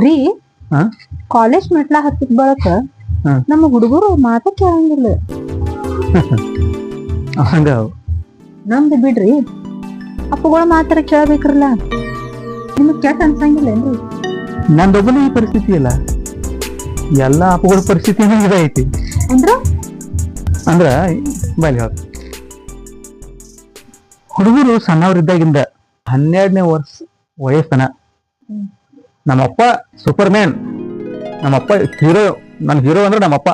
ರೀ ಹಾ ಕಾಲೇಜ್ ಮೆಟ್ಲ ಹತ್ತಿದ ಬಳಕ ಹಾ. ನಮ್ಮ ಹುಡುಗರು ಮಾತ ಕೇಳಂಗಿಲ್ಲ. ಹಂಗ ನಮ್ದು ಬಿಡ್ರಿ, ಅಪ್ಪಗಳ ಮಾತಾರ ಕೇಳ್ಬೇಕ್ರಲ್ಲ. ನಿಮಗ್ ಕೆಟ್ಟ ಅನ್ಸಂಗಿಲ್ಲೇನ್ರಿ? ನಂದೊಬ್ಬನೇ ಈ ಪರಿಸ್ಥಿತಿ ಇಲ್ಲ, ಎಲ್ಲಾ ಅಪ್ಪಗಳ ಪರಿಸ್ಥಿತಿನೂ ಇದೈತಿ. ಅಂದ್ರ ಅಂದ್ರ ಬಲಿ ಹುಡುಗರು ಸಣ್ಣವ್ರಿದ್ದಾಗಿಂದ 12ನೇ ವರ್ಷ ವಯಸ್ಸನ ನಮ್ಮಪ್ಪ ಸೂಪರ್ ಮ್ಯಾನ್, ನಮ್ಮಪ್ಪ ಹೀರೋ, ನನ್ ಹೀರೋ ಅಂದ್ರೆ ನಮ್ಮಪ್ಪ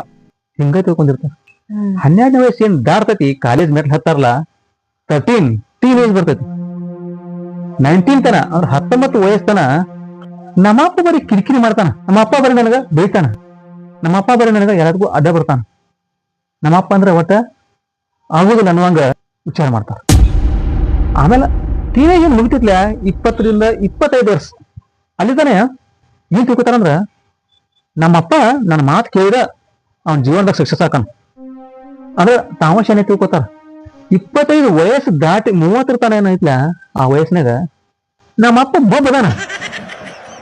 ಹಿಂಗ ತಿಳ್ಕೊಂಡಿರ್ತಾರ. 12ನೇ ವಯಸ್ಸು ಏನ್ ದಾರ್ತೈತಿ, ಕಾಲೇಜ್ ಮೆಟ್ಲ್ ಹತ್ತಾರಲ್ಲ 13 ಟೀನ್ ಏಜ್ ಬರ್ತೈತಿ. 19 ತನ ಅವ್ರ 19 ವಯಸ್ಸನ ನಮ್ಮಪ್ಪ ಬರೀ ಕಿರಿಕಿರಿ ಮಾಡ್ತಾನ. ನಮ್ಮಪ್ಪ ಬರೀ ನನಗ ಬೈತಾನ, ನಮ್ಮಪ್ಪ ಬರೀ ನನಗ ಯಾರಿಗೂ ಅಡ್ಡ ಬರ್ತಾನ. ನಮ್ಮಪ್ಪ ಅಂದ್ರೆ ಒಟ್ಟ ಆಗುದಿಲ್ಲ ಅನ್ನುವಂಗ ವಿಚಾರ ಮಾಡ್ತಾರ. ಆಮೇಲೆ ಟೀನೇಜ್ ಏನ್ ಮುಗಿತಿತ್ಲ 20 ರಿಂದ 25 ವರ್ಷ ಅಲ್ಲಿ ತಾನೆ ಏನ್ ತಿಳ್ಕೊತಾರಂದ್ರ ನಮ್ಮಪ್ಪ ನನ್ನ ಮಾತು ಕೇಳಿದ ಅವನ ಜೀವನದಾಗ ಸಕ್ಸಸ್ ಆಕಾನ ಅಂದ್ರೆ ತಾವ ಶಾನೆ ತಿಳ್ಕೊತಾರ. 25 ವಯಸ್ಸು ದಾಟಿ 30 ತನ ಏನೈತ್ಲ ಆ ವಯಸ್ಸಿನಾಗ ನಮ್ಮಪ್ಪ ಬದಾನ,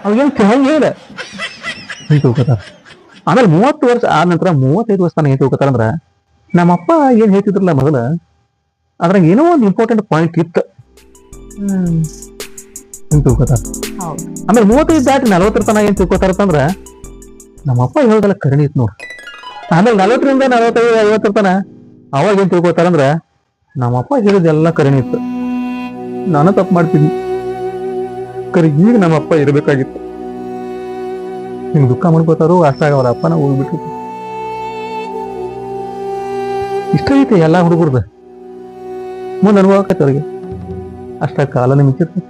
ಅವಾಗೇನ್ ಕೇಳಂಗಿಲ್ಲ ಏನ್ ತಿಳ್ಕೊತಾರ. ಆಮೇಲೆ 30 ವರ್ಷ ಆದ ನಂತರ 35 ವರ್ಷ ತನ ಏನ್ ತಿಳ್ಕೊತಾರಂದ್ರ ನಮ್ಮಪ್ಪ ಏನ್ ಹೇಳ್ತಿದ್ರಲ್ಲ ಮೊದಲ ಅದ್ರಾಗ ಏನೋ ಒಂದು ಇಂಪಾರ್ಟೆಂಟ್ ಪಾಯಿಂಟ್ ಇತ್ತು ಏನ್ ತಿಳ್ಕೊತಾರ. ಆಮೇಲೆ 35 ದಾಟಿ 40 ತನ ಏನ್ ತಿಳ್ಕೊತಾರಂದ್ರ ನಮ್ಮಪ್ಪ ಹೇಳೋದೆಲ್ಲ ಕರಣಿ ಇತ್ತು ನೋಡ್ರಿ. ಆಮೇಲೆ 40 ರಿಂದ 45 50 ತನ ಅವಾಗ ಏನ್ ತಿಳ್ಕೊತಾರಂದ್ರ ನಮ್ಮಪ್ಪ ಹೇಳಿದೆಲ್ಲ ಕರಣಿ ಇತ್ತು, ನಾನು ತಪ್ಪು ಮಾಡ್ತೀನಿ, ಕರೆ ಈಗ ನಮ್ಮಪ್ಪ ಇರ್ಬೇಕಾಗಿತ್ತು. ಹಿಂಗ್ ದುಃಖ ಮಾಡ್ಕೋತಾರೋ ಅಷ್ಟಾಗ ಅವ್ರ ಅಪ್ಪನ ಹೋಗ್ಬಿಟ್ಟು. ಇಷ್ಟ ಐತೆ ಎಲ್ಲಾ ಹುಡುಗರ್ದ ಮುಂದೆ ಅನುಭವ ಆಕೈತೆ ಅವ್ರಿಗೆ, ಅಷ್ಟ ಕಾಲನೇ ಮಿಂಚಿರ್ತೈತಿ.